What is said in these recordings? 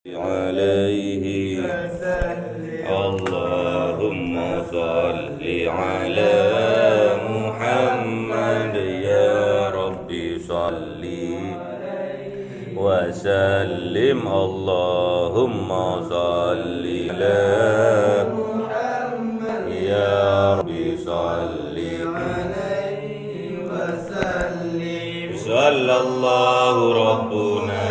عليه اللهم صل على محمد يا رب صل وسلم اللهم صل على محمد يا رب صل عليه وسلم صلى الله ربنا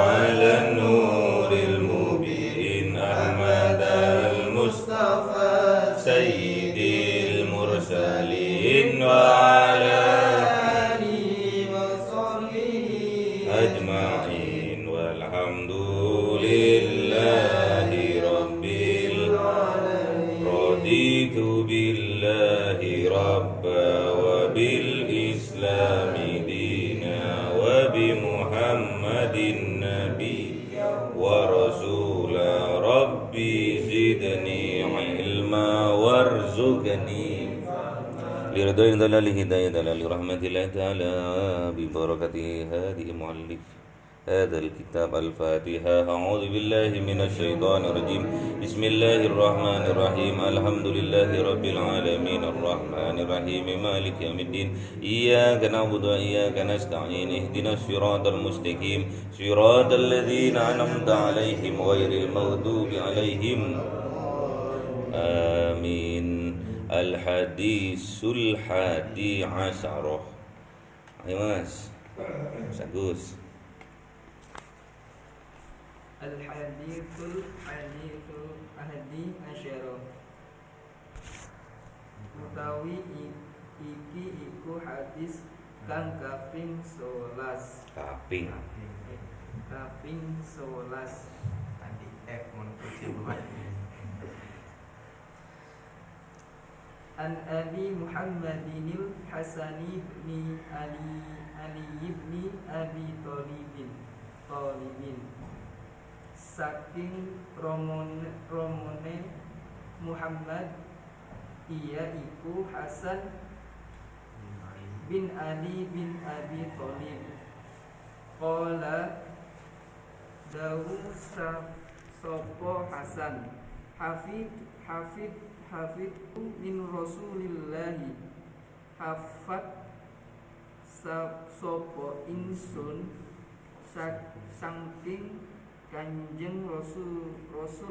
على النور المبين أحمد المصطفى سيد المرسلين وعلى آله وصحبه أجمعين والحمد لله رب العالمين رضيت بالله ربا وبالإسلام دينا وبمحمد النبي ورسولا ربي زدني علما وارزقني لرضا دلال هداية دلال رحمة الله تعالى ببركة هذه مؤلف هذا الكتاب الفاتحة. أعوذ بالله من الشيطان الرجيم. بسم الله الرحمن الرحيم. الحمد لله رب العالمين الرحمن الرحيم مالك يوم الدين إياك نعبد وإياك نستعين اهدنا الصراط المستقيم صراط الذين أنعمت عليهم غير المغضوب عليهم آمين. Al-Hadisul Hadi Asyarah. Ayo Mas Agus. Al-Hadithul Hadi Asyarah. Utawi iki iku hadis kang kaping 11. Kaping 11. Tadi F menurut An Abi Muhammadinil Hasani bin Ali ibn Abi Thalibin saking romone Muhammad iya iku Hasan bin Ali bin Abi Thalib qala dawu sopo Hasan hafid min Rasulillahi hafat sopo insun saking Kanjeng Rasul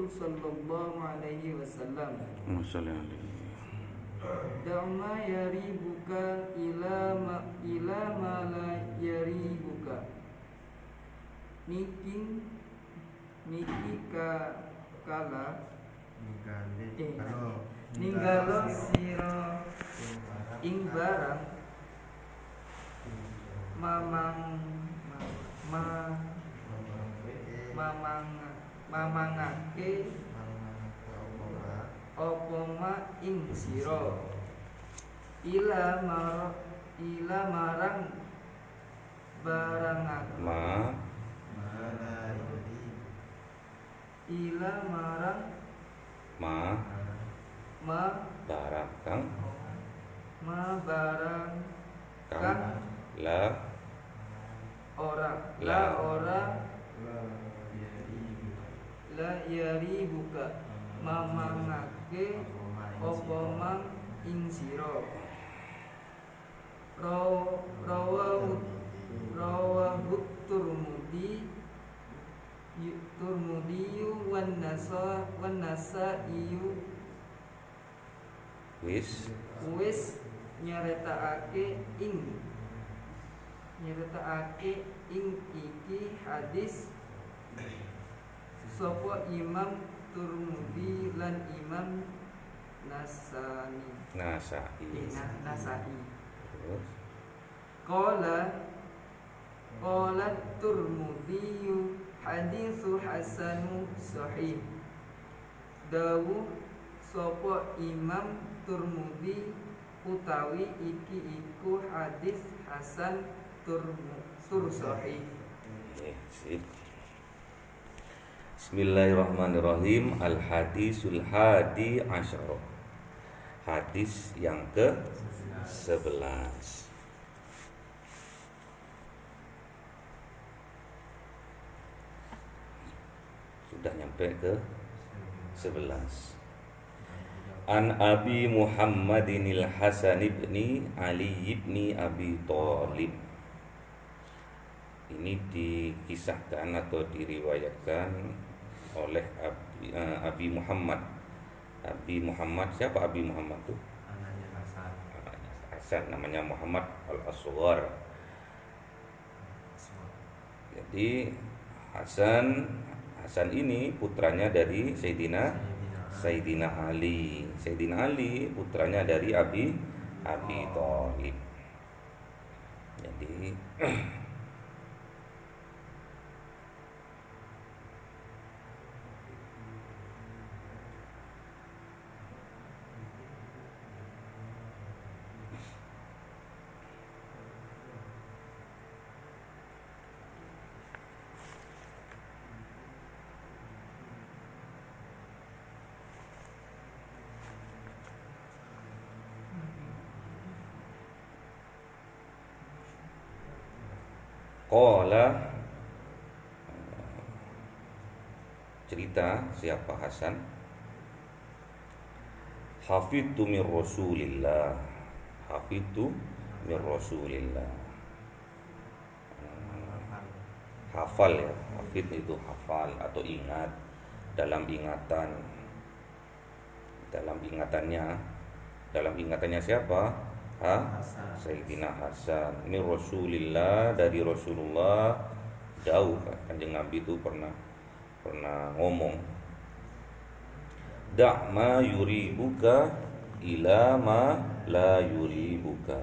sallallahu alaihi wasallam. Dama yaribuka ila ma la yaribuka. Niki kala ninggalo sira ing barang mamangake apa ma ing sira ila marang barangake ila marang barang kang la yari buka mamangake apa mang ing sira rawahu Turmudi wan Nasa'i wis nyeritaake ing iki hadis sapa Imam Turmudi lan Imam Nasa'i. Qala Turmudi haditsu hasanu sahih. Dawuh sapa Imam Turmudi utawi iki iku hadis hasan tur sahih. Bismillahirrahmanirrahim. Al-Hadisul Hadi Asyarah. Hadis yang ke-11. udah nyampe ke 11. An Abi Muhammadinil Hasan ibni Ali ibni Abi Thalib. Ini dikisahkan atau diriwayatkan oleh Abi Muhammad. Abi Muhammad, siapa Abi Muhammad tuh? Anaknya Hasan. Hasan, namanya Muhammad Al-Asghar. Jadi Hasan ini putranya dari Sayyidina Ali. Sayyidina Ali putranya dari Abi Thalib. Jadi qala, cerita siapa Hasan? Hafidtu min Rasulillah. Hafidtu min Rasulillah. Hafal ya, hafid itu hafal atau ingat, dalam ingatan. Dalam ingatannya siapa? Sayyidina Hasan min Rasulillah, dari Rasulullah. Jauh Kanjeng Nabi itu pernah ngomong, da' ma yuribuka ila ma la yuribuka.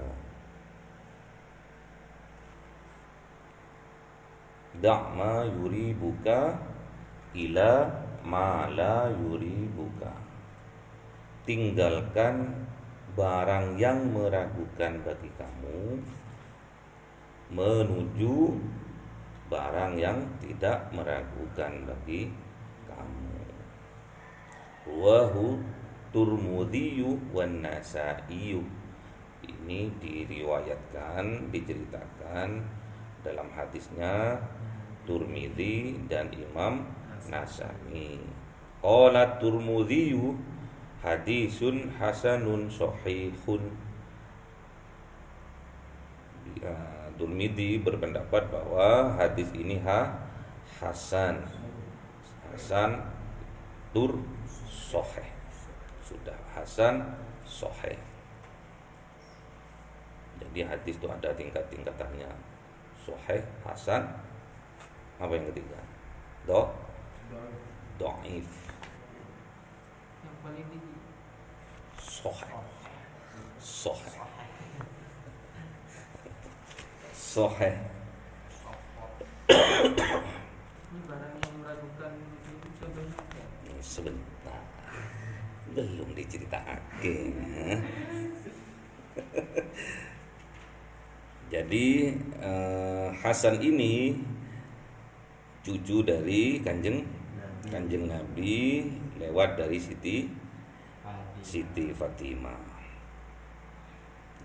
Da' ma yuribuka ila ma la yuribuka. Tinggalkan barang yang meragukan bagi kamu menuju barang yang tidak meragukan bagi kamu. Ruwahu Turmudhiyu wan Nasa'iyu. Ini diceritakan dalam hadisnya Turmidzi dan Imam Nasa'i. Qala Turmudhiyu hadisun hasanun sahihun. Turmidzi berpendapat bahwa hadis ini hasan tur sahih. Sudah hasan sahih. Jadi hadis itu ada tingkat-tingkatannya. Sahih, hasan, apa yang ketiga? Dhaif. Yang paling tinggi Sahih. ini barang yang meragukan itu contohnya apa? Sebentar, belum diceritakan. Jadi Hasan ini cucu dari Kanjeng Nabi lewat dari Siti Fatimah.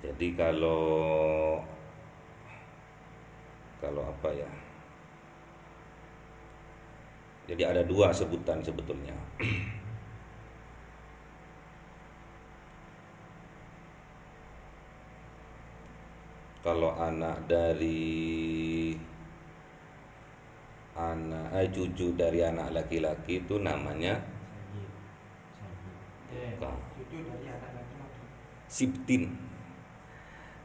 Jadi kalau apa ya? Jadi ada dua sebutan sebetulnya. Kalau cucu dari anak laki-laki itu namanya Cucu dari anak laki-laki. Sibtin.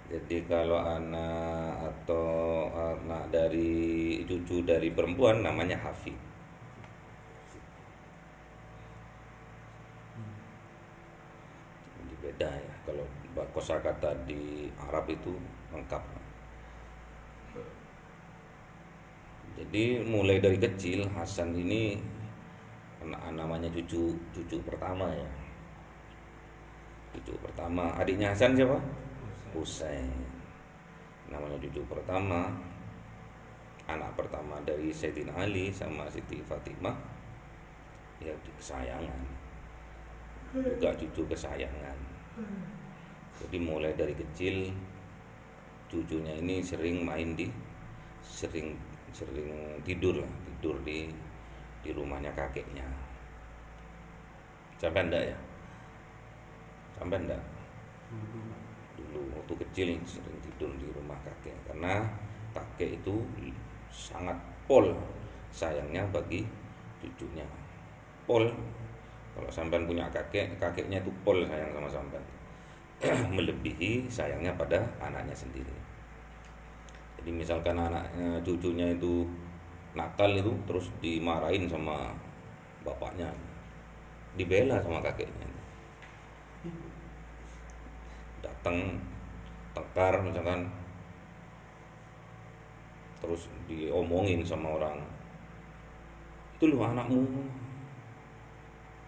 Jadi kalau anak dari cucu dari perempuan namanya Hafid. Jadi beda ya. Kalau kosakata di Arab itu lengkap. Jadi mulai dari kecil Hasan ini namanya cucu pertama ya. Cucu pertama, adiknya Hasan siapa? Husain. Namanya cucu pertama, anak pertama dari Sayyidina Ali sama Siti Fatimah. Ya kesayangan. Juga cucu kesayangan. Jadi mulai dari kecil cucunya ini sering tidur di di rumahnya kakeknya. Sampai enggak ya? Sampai enggak? Dulu waktu kecil sering tidur di rumah kakek karena kakek itu sangat pol sayangnya bagi cucunya. Pol, kalau sampean punya kakek, kakeknya itu pol sayang sama sampean. Melebihi sayangnya pada anaknya sendiri. Jadi misalkan anaknya, cucunya itu nakal itu terus dimarahin sama bapaknya, dibela sama kakeknya. Datang tengkar misalkan, terus diomongin sama orang, itu loh anakmu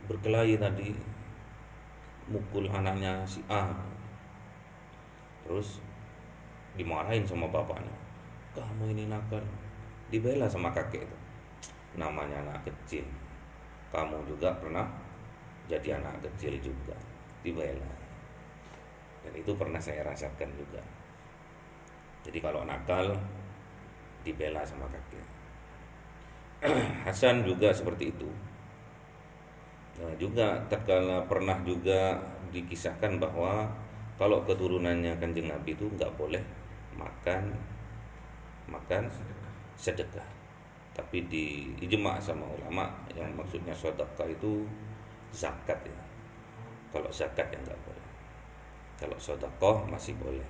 berkelahi tadi, mukul anaknya si A, terus dimarahin sama bapaknya, kamu ini nakal, dibela sama kakek itu. Namanya anak kecil, kamu juga pernah jadi anak kecil juga, dibela. Dan itu pernah saya rasakan juga. Jadi kalau nakal dibela sama kakek. Hasan juga seperti itu. Nah, juga terkala pernah juga dikisahkan bahwa kalau keturunannya Kanjeng Nabi itu nggak boleh makan sedekah. Tapi di ijma sama ulama yang maksudnya sedekah itu zakat ya. Kalau zakat yang nggak boleh. Kalau sedekah masih boleh.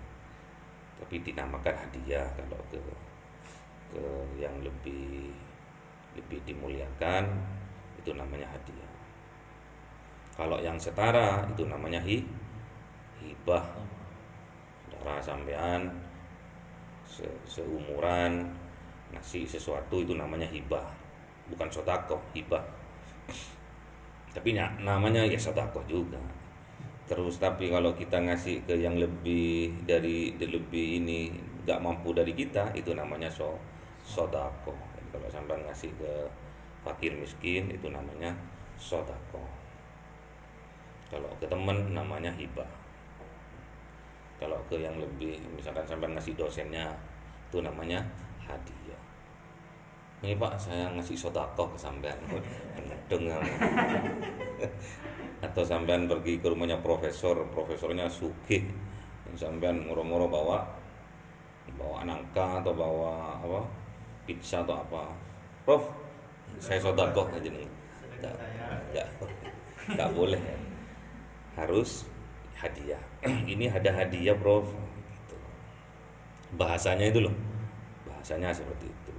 Tapi dinamakan hadiah kalau ke yang lebih dimuliakan itu namanya hadiah. Kalau yang setara itu namanya hibah. Saudara sampean seumuran ngasih sesuatu itu namanya hibah, bukan sedekah, hibah. Tapi namanya ya sedekah juga. Terus tapi kalau kita ngasih ke yang lebih ini nggak mampu dari kita, itu namanya sedekah. Kalau sampean ngasih ke fakir miskin itu namanya sedekah. Kalau ke teman namanya hibah. Kalau ke yang lebih, misalkan sampean ngasih dosennya, itu namanya hadiah. Ini Pak, saya ngasih sedekah ke sampean. Dengan atau sampean pergi ke rumahnya profesornya sugih, sampean moro-moro bawa nangka atau bawa apa? Pizza atau apa. Prof, saya sedekah aja nih. Enggak boleh. Harus hadiah. Ini ada hadiah, Prof. Gitu. Bahasanya itu loh. Bahasanya seperti itu.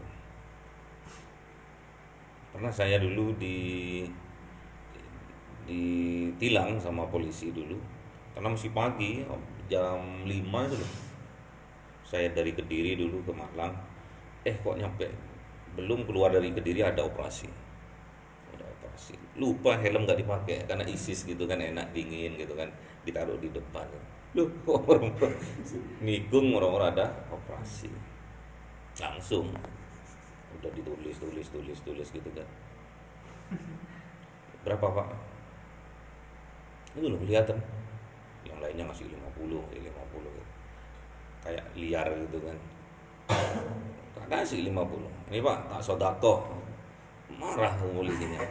Pernah saya dulu ditilang sama polisi dulu karena masih pagi, jam 5 itu loh. Saya dari Kediri dulu ke Malang. Kok nyampe belum keluar dari Kediri ada operasi. Lupa helm nggak dipakai karena ISIS gitu kan, enak dingin gitu kan, ditaruh di depan. Loh, orang-orang nikung, orang-orang ada operasi. Langsung udah ditulis gitu kan. Berapa Pak? Itu loh kelihatan. Yang lainnya masih 50 gitu. Kayak liar gitu kan. Tak kasih 50. Ini Pak, tak sedekah. Marah polisinya.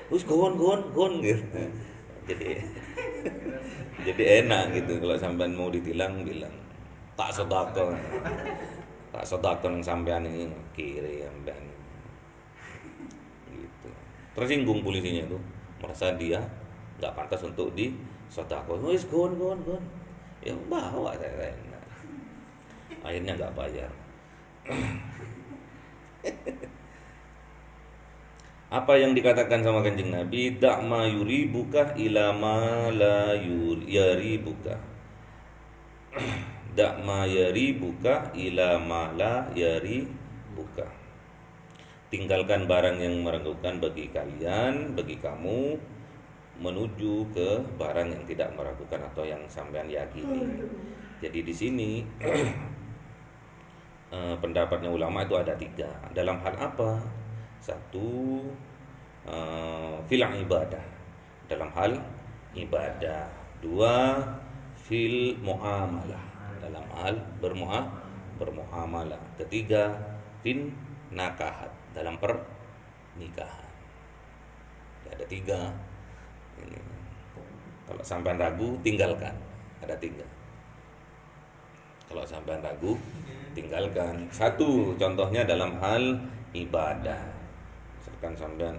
Terus gon gitu. Jadi enak gitu kalau sampean mau ditilang bilang tak sedekah. Tak sedekah nang sampean ini kiri sampean. Gitu. Tersinggung polisinya itu, merasa dia enggak pantas untuk disedekah. Wis gon. Ya bawa saya enak. Akhirnya enggak bayar. Apa yang dikatakan sama Kanjeng Nabi, da'ma yuribuka ila ma la yaribuka. Da'ma yaribuka ila ma la yaribuka. Tinggalkan barang yang meragukan bagi kalian, bagi kamu, menuju ke barang yang tidak meragukan atau yang sampean yakini. Jadi di sini pendapatnya ulama itu ada 3. Dalam hal apa? 1, fil ibadah, dalam hal ibadah. 2, fil muamalah, dalam hal bermuamalah. 3, fin nakahat, dalam pernikahan. tiga. Ini. Kalau sampean ragu, tinggalkan. Ada tiga. Kalau sampean ragu, tinggalkan. Satu, contohnya dalam hal ibadah. Misalkan sampean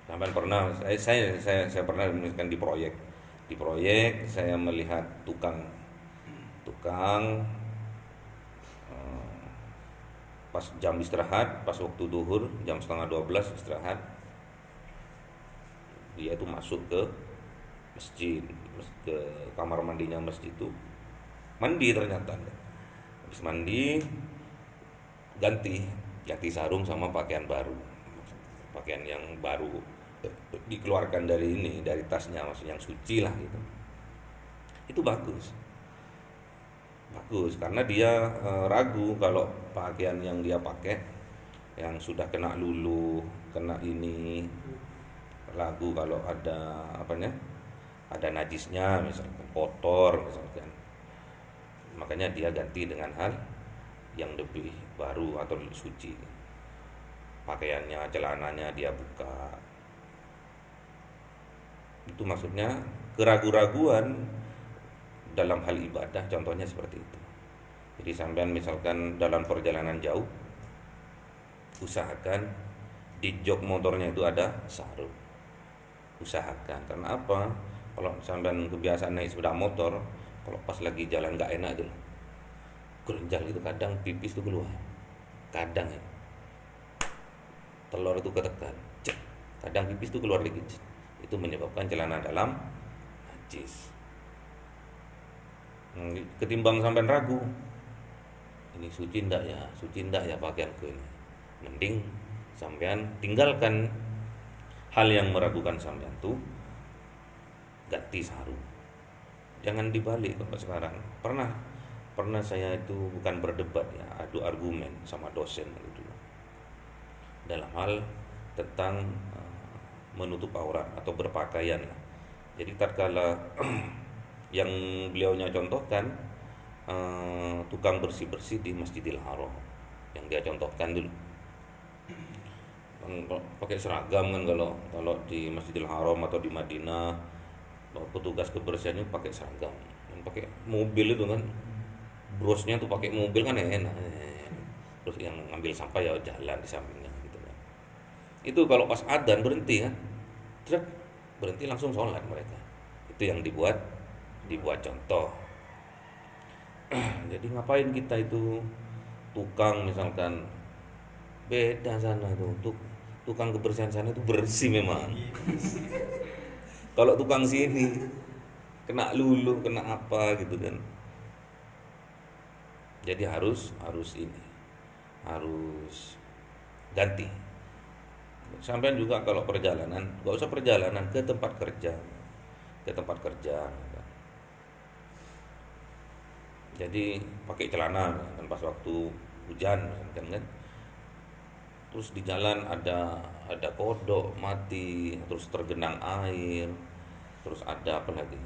pernah, saya pernah misalkan di proyek. Di proyek saya melihat tukang pas jam istirahat, pas waktu duhur jam 11:30 istirahat, dia itu masuk ke masjid, ke kamar mandinya masjid itu, mandi ternyata. Habis mandi ganti sarung sama pakaian baru, pakaian yang baru dikeluarkan dari tasnya, maksudnya yang suci lah gitu. Itu bagus karena dia ragu kalau pakaian yang dia pakai yang sudah kena luluh, kena ini, ragu kalau ada ada najisnya, misalkan kotor misalkan, makanya dia ganti dengan hal yang lebih baru atau lebih suci. Pakaiannya, celananya dia buka. Itu maksudnya keraguan-raguan dalam hal ibadah, contohnya seperti itu. Jadi sampean misalkan dalam perjalanan jauh, usahakan di jok motornya itu ada sarung. Usahakan, karena apa? Kalau sampean kebiasaan naik sepeda motor, kalau pas lagi jalan nggak enak itu, gerenjal itu, kadang pipis itu keluar, kadang ya, telur itu ketekan, kadang pipis itu keluar dikit, itu menyebabkan celana dalam najis. Ketimbang sampean ragu, ini suci ndak ya pakaianku ini, mending sampean tinggalkan hal yang meragukan sampean tuh, ganti sarung. Jangan dibalik kalau sekarang. Pernah saya itu bukan berdebat ya, adu argumen sama dosen gitu dalam hal tentang menutup aurat atau berpakaian. Jadi tatkala yang beliaunya contohkan tukang bersih-bersih di Masjidil Haram, yang dia contohkan dulu pakai seragam kan, kalau di Masjidil Haram atau di Madinah petugas kebersihannya pakai seragam, dan pakai mobil itu kan, brosnya tuh pakai mobil kan enak, terus yang ngambil sampah ya jalan di sampingnya gitu kan. Itu kalau pas adzan berhenti kan, berhenti langsung sholat mereka. Itu yang dibuat contoh. Jadi ngapain kita itu tukang misalkan beda sana tuh, tukang kebersihan sana itu bersih memang. Kalau tukang sini kena luluh, kena apa gitu kan. Jadi harus ganti. Sampai juga kalau perjalanan, gak usah perjalanan ke tempat kerja. Jadi pakai celana kan pas waktu hujan kan. Terus di jalan ada kodok mati, terus tergenang air, terus ada apa lagi?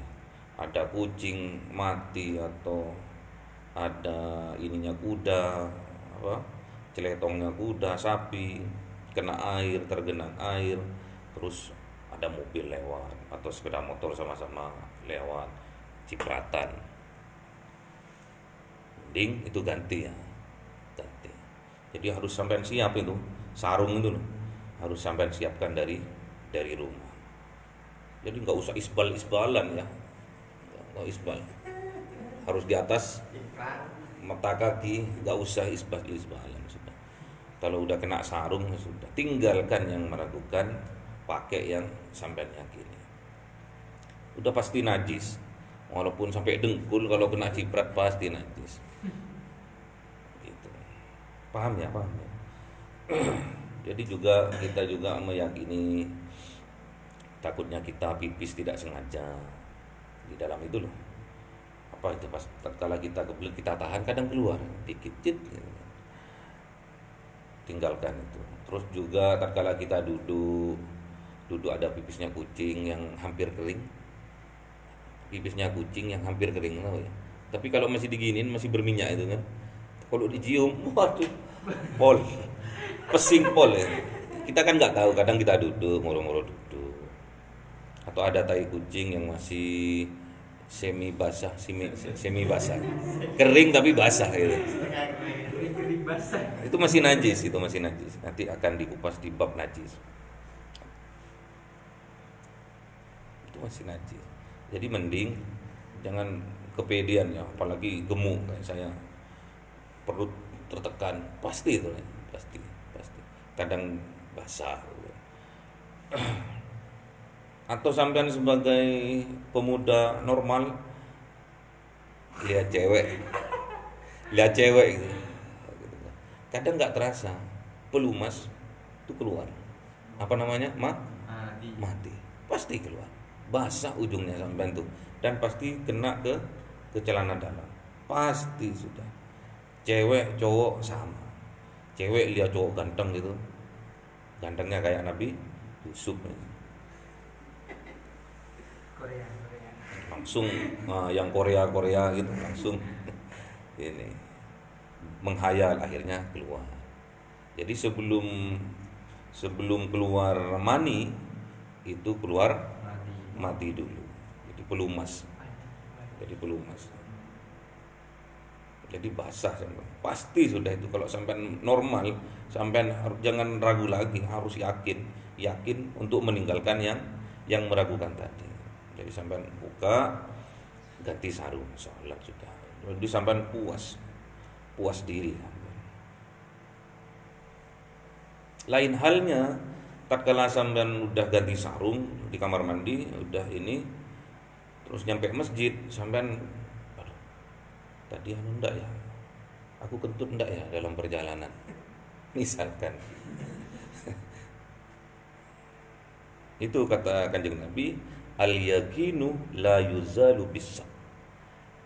Ada kucing mati, atau ada ininya kuda, celetongnya kuda, sapi kena air, tergenang air, terus ada mobil lewat atau sepeda motor sama-sama lewat, cipratan. Mending itu ganti. Jadi harus sampai siap itu, sarung itu harus sampai siapkan dari rumah. Jadi nggak usah isbal-isbalan ya, nggak isbal, harus di atas mata kaki, nggak usah isbal-isbalan sudah. Kalau udah kena sarung sudah, tinggalkan yang meragukan, pakai yang sampai yakini. Udah pasti najis, walaupun sampai dengkul, kalau kena ciprat pasti najis. Paham ya. Jadi kita juga meyakini, takutnya kita pipis tidak sengaja di dalam itu loh. Apa itu pas tatkala kita kebelet, kita tahan, kadang keluar dikit gitu. Tinggalkan itu. Terus juga tatkala kita duduk ada pipisnya kucing yang hampir kering. Pipisnya kucing yang hampir kering tahu ya. Tapi kalau masih diginin, masih berminyak itu kan. Kalau dicium, waduh, pesing pol ya. Kita kan nggak tahu, kadang kita duduk, moro-moro duduk. Atau ada tai kucing yang masih semi basah, semi basah. Kering tapi basah gitu. Kering basah. Itu masih najis, itu masih najis. Nanti akan dikupas di bab najis. Itu masih najis. Jadi mending jangan kepedean ya, apalagi gemuk kayak saya. Perut tertekan, pasti itu, pasti. Kadang basah. Atau sampean sebagai pemuda normal lihat cewek gitu. Kadang nggak terasa pelumas itu keluar. Apa namanya? Mati. Pasti keluar. Basah ujungnya sampean tuh, dan pasti kena ke celana dalam. Pasti sudah. Cewek cowok sama. Cewek lihat cowok ganteng gitu. Gantengnya kayak Nabi Yusuf. Korea. Langsung yang Korea gitu langsung ini menghayal, akhirnya keluar. Jadi sebelum keluar mani itu keluar mati dulu. Jadi pelumas. Jadi basah sampai. Pasti sudah itu, kalau sampai normal, sampai jangan ragu lagi, harus yakin untuk meninggalkan yang meragukan tadi. Jadi sampai buka, ganti sarung, sholat sudah. Jadi sampai puas diri. Lain halnya tatkala sampean udah ganti sarung di kamar mandi, udah ini, terus nyampe masjid, sampean aduh, tadi enggak ya, aku kentut enggak ya dalam perjalanan, misalkan. Itu kata Kanjeng Nabi, al yaqinu la yuzalu bis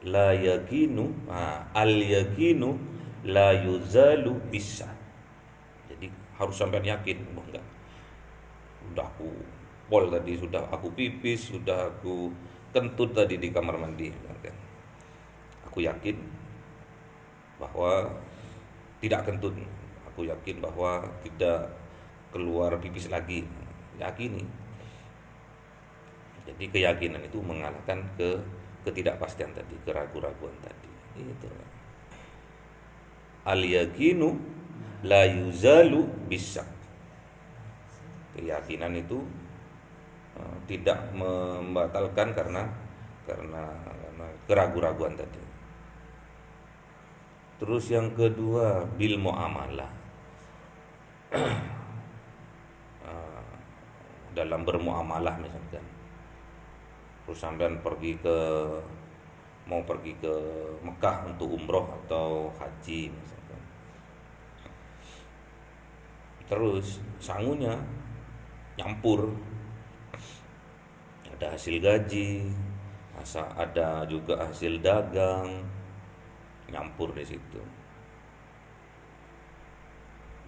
al yaqinu la yuzalu bis. Jadi harus sampai yakin, enggak, udah aku pol tadi, sudah aku pipis, sudah aku kentut tadi di kamar mandi, aku yakin bahwa tidak kentut, aku yakin bahwa tidak keluar pipis lagi, yakini. Jadi keyakinan itu mengalahkan ketidakpastian tadi, keraguan-raguan tadi. Itu. Al yaqinu la yuzalu bisyak. Keyakinan itu tidak membatalkan karena keraguan-raguan tadi. Terus yang kedua, bil muamalah. Dalam bermuamalah misalkan, terus sampean mau pergi ke Mekah untuk umroh atau haji misalkan. Terus sangunya nyampur, ada hasil gaji, ada juga hasil dagang, nyampur di situ.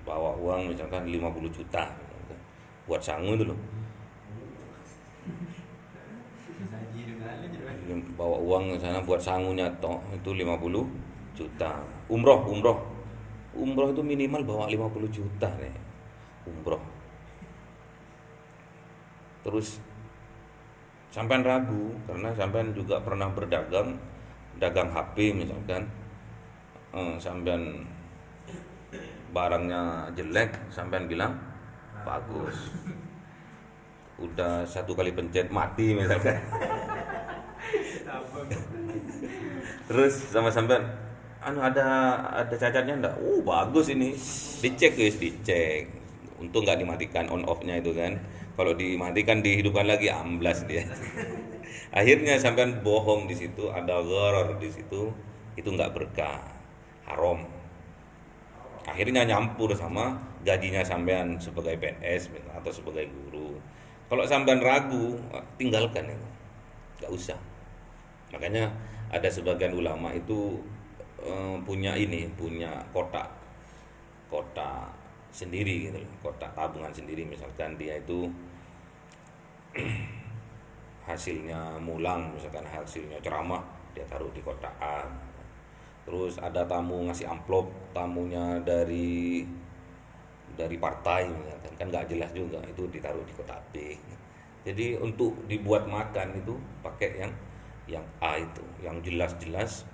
Bawa uang misalkan 50 juta misalkan, buat sangu itu loh. Bawa uang ke sana buat sangunya toh, itu 50 juta. Umroh itu minimal bawa 50 juta nih. Umroh. Terus sampean ragu karena sampean juga pernah dagang HP misalkan. Sampean barangnya jelek, sampean bilang bagus. Udah 1 kali pencet mati misalkan. Terus sama sampean ada cacatnya enggak? Bagus ini. Dicek. Untung nggak dimatikan on off-nya itu kan. Kalau dimatikan dihidupkan lagi amblas dia. Akhirnya sampean bohong di situ, ada gharar di situ, itu nggak berkah, haram. Akhirnya nyampur sama gajinya sampean sebagai PNS atau sebagai guru. Kalau sampean ragu, tinggalkan itu, nggak usah. Makanya ada sebagian ulama itu punya kotak sendiri gitu loh, kotak tabungan sendiri. Misalkan dia itu hasilnya mulang, misalkan hasilnya ceramah, dia taruh di kotak A. Terus ada tamu ngasih amplop, tamunya dari dari partai misalkan, kan nggak jelas juga, itu ditaruh di kotak B. Jadi untuk dibuat makan itu pakai yang A itu, yang jelas-jelas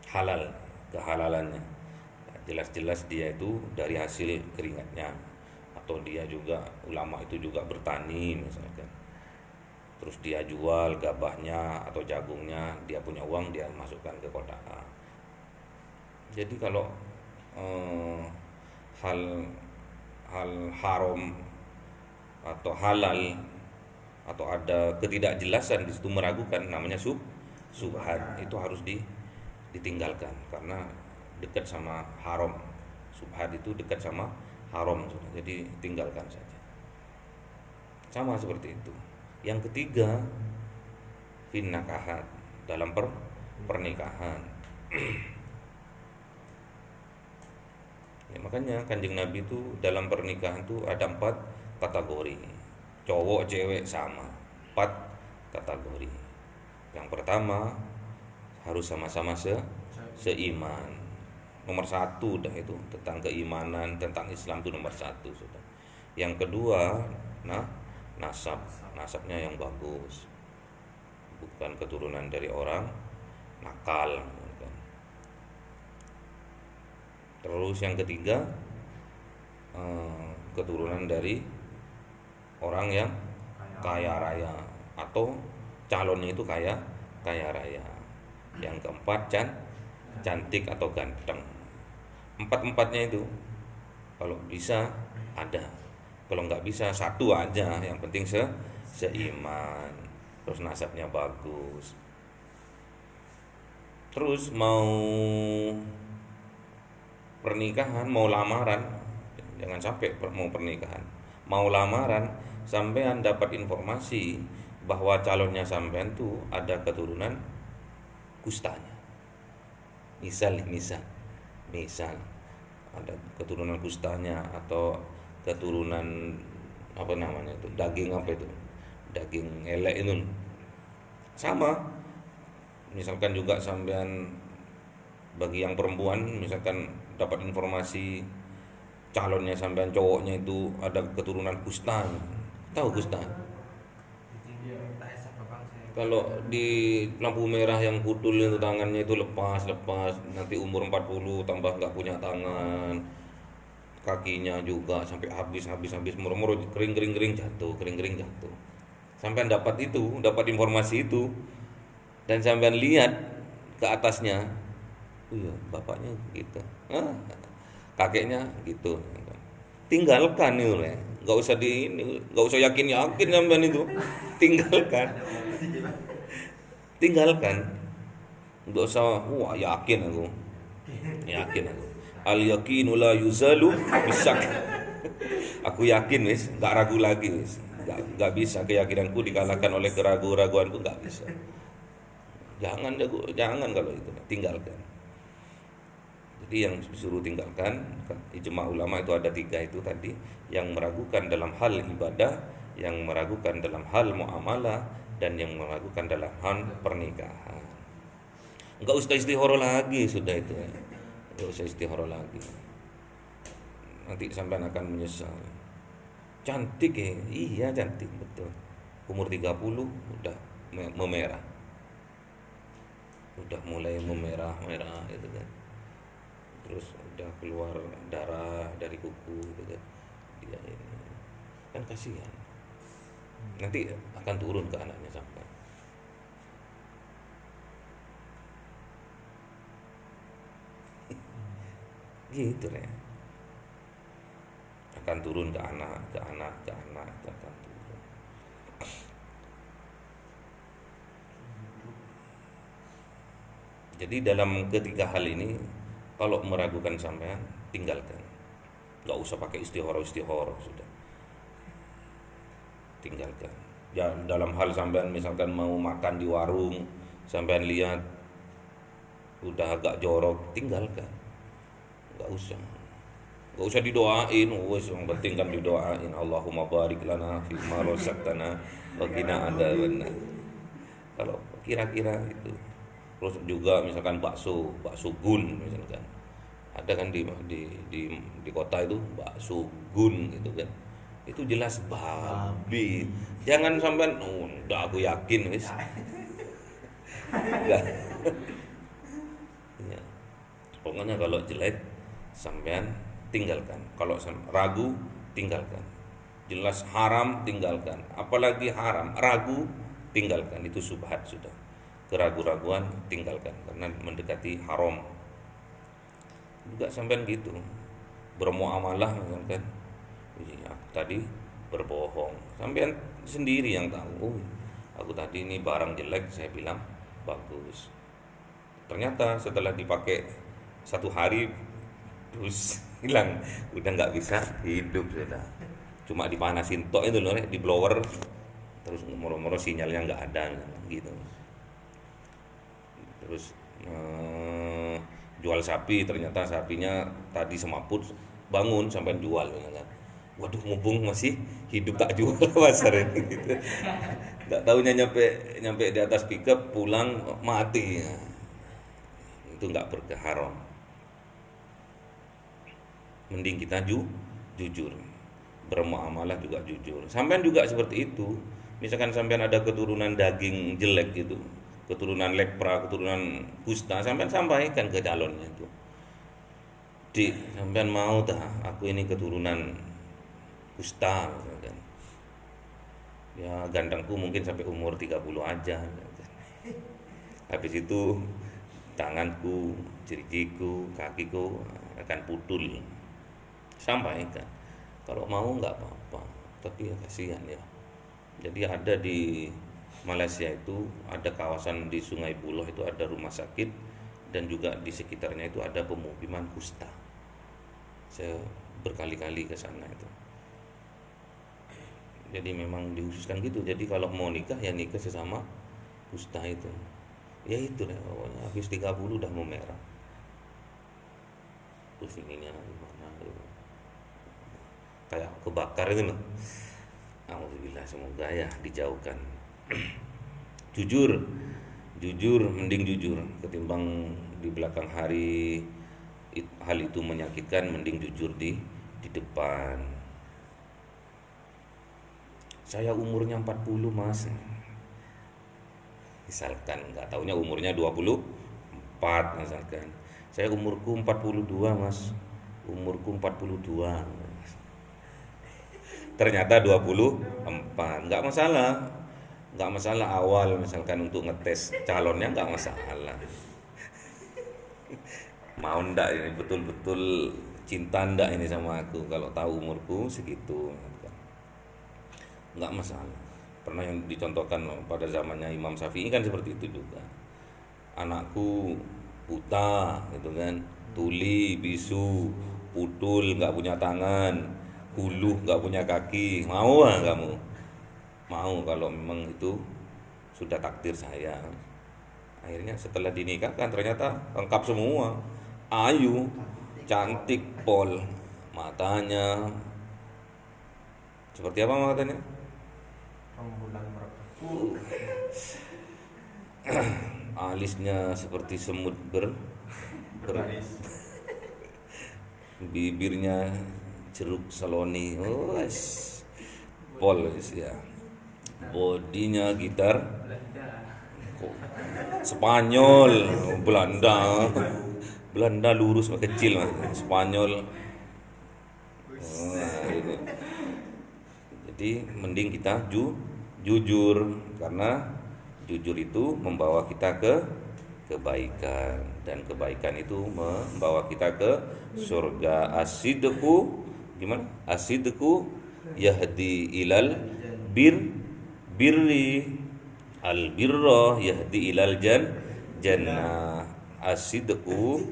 halal, kehalalannya. Jelas-jelas dia itu dari hasil keringatnya, atau dia juga ulama itu juga bertani misalkan. Terus dia jual gabahnya atau jagungnya, dia punya uang, dia masukkan ke kotak A. Jadi kalau hal haram atau halal atau ada ketidakjelasan di situ meragukan, namanya subhat, itu harus ditinggalkan karena dekat sama haram. Subhat itu dekat sama haram, jadi tinggalkan saja. Sama seperti itu. Yang ketiga, finnakahat, dalam pernikahan. Ya, makanya Kanjeng Nabi itu dalam pernikahan itu ada 4 kategori. Cowok cewek sama, 4 kategori. Yang pertama harus sama-sama seiman. Nomor 1 dah itu, tentang keimanan, tentang Islam itu nomor 1 sudah. Yang kedua, nasabnya yang bagus, bukan keturunan dari orang nakal. Terus yang ketiga, keturunan dari orang yang kaya raya atau calonnya itu kaya raya. Yang keempat, cantik atau ganteng. 4-empatnya itu kalau bisa ada, kalau nggak bisa 1 aja, yang penting seiman, terus nasabnya bagus. Terus mau pernikahan, mau lamaran, jangan sampai mau pernikahan, mau lamaran sampean dapat informasi bahwa calonnya sampean tuh ada keturunan kustanya. Misal ada keturunan kustanya atau keturunan apa namanya itu, daging elek itu sama. Misalkan juga sampean bagi yang perempuan, misalkan dapat informasi calonnya sampean cowoknya itu ada keturunan kusta. Tahu kusta? Kalau di lampu merah yang kudul itu tangannya itu lepas, nanti umur 40 tambah nggak punya tangan, kakinya juga sampai habis murmur kering jatuh. Sampean dapat informasi itu dan sampean lihat ke atasnya, iya bapaknya gitu, kakeknya gitu, tinggalkan itu lah, nggak usah yakin sampean itu, tinggalkan, nggak usah yakin aku, al yakinu la yuzalu bisak, aku yakin wis, nggak ragu lagi wis, nggak bisa keyakinanku dikalahkan oleh keraguan-raguanku, nggak bisa. Jangan kalau itu, tinggalkan. Jadi yang disuruh tinggalkan, ijma ulama itu ada 3 itu tadi, yang meragukan dalam hal ibadah, yang meragukan dalam hal muamalah, dan yang meragukan dalam hal pernikahan. Enggak usah istihara lagi sudah itu. Enggak usah istihara lagi. Nanti sampean akan menyesal. Cantik ya? Iya cantik betul. Umur 30 udah memerah. Udah mulai memerah gitu kan. Terus udah keluar darah dari kuku gitu kan. Dia ini kan kasihan. Nanti akan turun ke anaknya sampai. Gitu ya. Akan turun ke anak itu akan turun. Jadi dalam ketiga hal ini, kalau meragukan sampean, tinggalkan. Gak usah pakai istihara sudah. Tinggalkan. Ya, dalam hal sampean misalkan mau makan di warung, sampean lihat udah agak jorok, tinggalkan. Gak usah didoain, wes yang penting kan didoain, Allahumma barik lana fi ma razaqtana wa qina adzabannar. Kalau kira-kira itu. Terus juga misalkan bakso gun misalkan. Ada kan di kota itu bakso gun gitu kan. Itu jelas babi. Jangan sampean udah aku yakin wis. Enggak. Ya. Pokoknya kalau jelek sampean tinggalkan. Kalau ragu tinggalkan. Jelas haram tinggalkan. Apalagi haram, ragu tinggalkan. Itu subhat sudah. Keraguan-raguan tinggalkan karena mendekati haram. Juga sampean gitu. Bermuamalah kan. Aku tadi berbohong. Sampean sendiri yang tahu. Oh, aku tadi ini barang jelek saya bilang bagus. Ternyata setelah dipakai 1 hari terus hilang, udah nggak bisa hidup sudah. Cuma dipanasin tok itu loh, di blower, terus moro-moro sinyalnya nggak ada gitu. Terus jual sapi, ternyata sapinya tadi semaput, bangun sampai jual kan. Waduh, mumpung masih hidup tak jual pasar ini gitu. Nggak tahunya nyampe di atas pickup, pulang mati. Nah, itu nggak berkah, haram. Mending kita jujur, bermuamalah juga jujur. Sampean juga seperti itu. Misalkan sampean ada keturunan daging jelek gitu, keturunan lepra, keturunan kusta, sampean sampaikan ke calonnya itu. Sampean mau tak aku ini keturunan kusta misalkan. Ya gandangku mungkin sampai umur 30 aja misalkan. Habis itu tanganku, jerigiku, kakiku akan putul. Sampaikan. Kalau mau nggak apa-apa, tapi ya kasihan ya. Jadi ada di Malaysia itu ada kawasan di Sungai Buloh itu ada rumah sakit dan juga di sekitarnya itu ada pemukiman kusta. Saya berkali-kali ke sana itu. Jadi memang dihususkan gitu. Jadi kalau mau nikah ya nikah sesama kusta itu. Ya itu deh pokoknya habis 30 udah mau merah. Terus ininya gimana gitu. Kayak kebakar itu loh. Alhamdulillah, semoga ya dijauhkan. Jujur, mending jujur ketimbang di belakang hari hal itu menyakitkan, mending jujur di depan. Saya umurnya 40 mas, misalkan nggak taunya umurnya 24 misalkan. Saya umurku 42 mas, umurku 42. Ternyata 24, nggak masalah awal misalkan untuk ngetes calonnya nggak masalah. Mau ndak ini betul-betul cinta ndak ini sama aku kalau tahu umurku segitu, nggak masalah. Pernah yang dicontohkan pada zamannya Imam Syafi'i kan seperti itu juga. Anakku buta gitu kan, tuli, bisu, putul, nggak punya tangan, hulu, nggak punya kaki, mau kamu? Mau kalau memang itu sudah takdir saya. Akhirnya setelah dinikahkan ternyata lengkap semua, ayu, cantik, pol, matanya seperti apa matanya? Rembulan mereka. Alisnya seperti semut Berbaris. bibirnya jeruk saloni, pol ya. Bodinya gitar Spanyol, Belanda lurus kecil mas, Spanyol. Gitu. Jadi mending kita jujur, karena jujur itu membawa kita ke kebaikan dan kebaikan itu membawa kita ke surga. Asidku gimana? Asidku yahdi ilal birri al birra yahdi ilal jannah. Asidku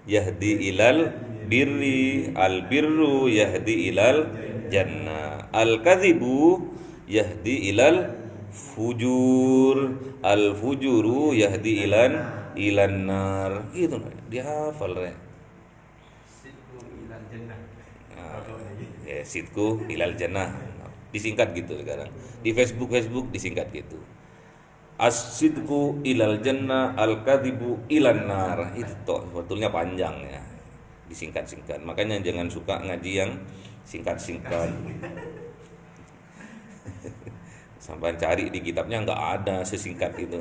yahdi ilal birri al birru yahdi ilal jannah. Al kadhibu yahdi ilal fujur al fujuru yahdi ilan nar. Gitu dihafal ya. Sidku ilal jannah disingkat gitu sekarang di Facebook disingkat gitu. As-sidqu ilal jannah, al-kadhibu ilan nar. Itu toh sebetulnya panjang ya. Disingkat-singkat. Makanya jangan suka ngaji yang singkat-singkat. Sampai cari di kitabnya nggak ada sesingkat itu.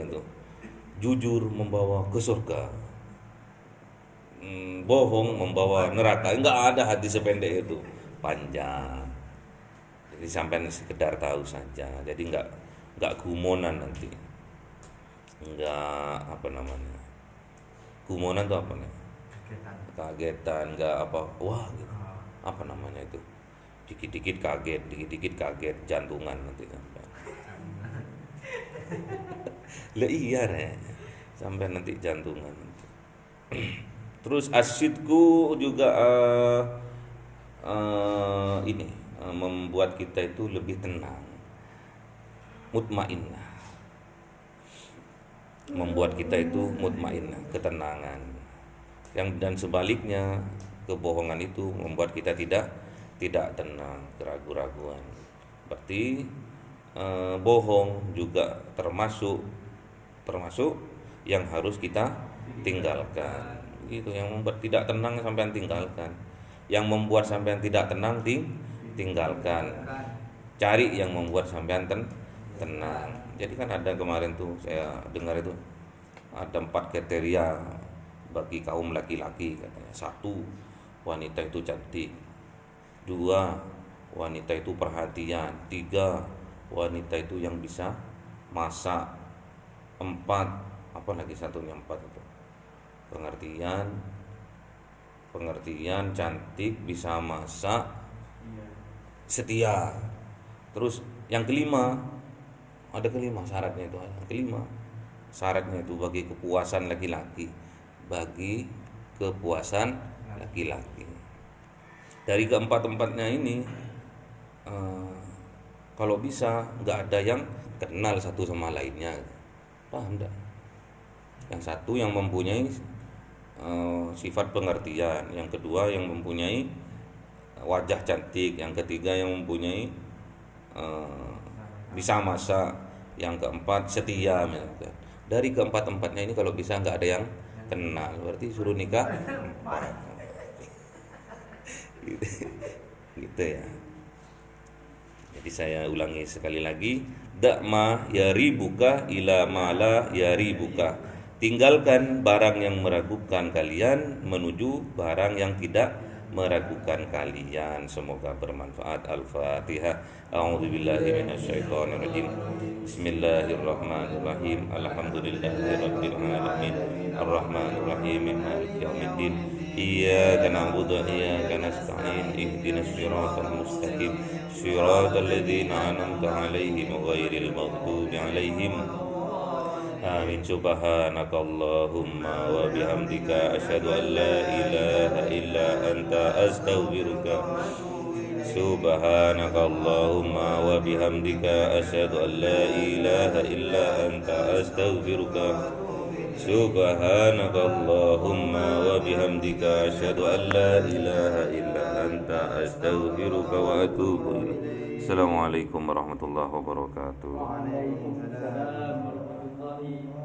Jujur membawa ke surga, bohong membawa neraka. Nggak ada hadis sependek itu, panjang. Jadi sampai sekedar tahu saja. Jadi nggak gumunan nanti. Nggak apa namanya. Gumunan itu apa nih? Kagetan, nggak apa, wah gitu. Apa namanya itu? Dikit-dikit kaget, jantungan nanti sampai. Lah iya sampai nanti jantungan nanti. Terus asyidku juga ini membuat kita itu lebih tenang, mutmainnah. Membuat kita itu mutmainnah, ketenangan. Dan sebaliknya kebohongan itu membuat kita tidak tenang, keraguan-raguan. Berarti bohong juga termasuk yang harus kita tinggalkan. Itu yang membuat tidak tenang sampai tinggalkan. Yang membuat sampai tidak tenang tinggalkan. Cari yang membuat sampai tenang. Jadi kan ada kemarin tuh saya dengar itu ada 4 kriteria bagi kaum laki-laki katanya. 1, wanita itu cantik. 2, wanita itu perhatian. 3, wanita itu yang bisa masak. 4, apa lagi satunya 4 itu? Pengertian, cantik, bisa masak, setia. Terus yang kelima, ada kelima syaratnya itu. Syaratnya itu bagi kepuasan laki-laki. Dari keempat-empatnya ini kalau bisa nggak ada yang kenal satu sama lainnya, paham enggak? Yang satu yang mempunyai sifat pengertian, yang kedua yang mempunyai wajah cantik, yang ketiga yang mempunyai bisa masak, yang keempat setia misalkan. Dari keempat-empatnya ini kalau bisa nggak ada yang kenal, berarti suruh nikah 4. Gitu ya. Jadi saya ulangi sekali lagi, da'ma yaribuka ila mala yaribuka. Tinggalkan barang yang meragukan kalian menuju barang yang tidak meragukan kalian. Semoga bermanfaat. Al-Fatihah. A'udzubillahi minasyaitonirrajim. Bismillahirrahmanirrahim. Alhamdulillahirabbil alamin. Arrahmanirrahim. Maliki yaumiddin. Iyyaka na'budu wa iyyaka nasta'in. Ihdinas siratal mustaqim. Siratal ladzina an'amta 'alaihim ghairil maghdubi 'alaihim. Amin. Subhanakallahumma wa bihamdika asyhadu an la ilaha illa anta astaghfiruka. Subhanakallahumma wa bihamdika asyhadu an la ilaha illa anta astaghfiruka. Subhanakallahumma wa bihamdika asyhadu an la ilaha illa anta astaghfiruka wa atubu ilaik. Assalamualaikum warahmatullahi wabarakatuh. Waalaikumsalam warahmatullahi wabarakatuh.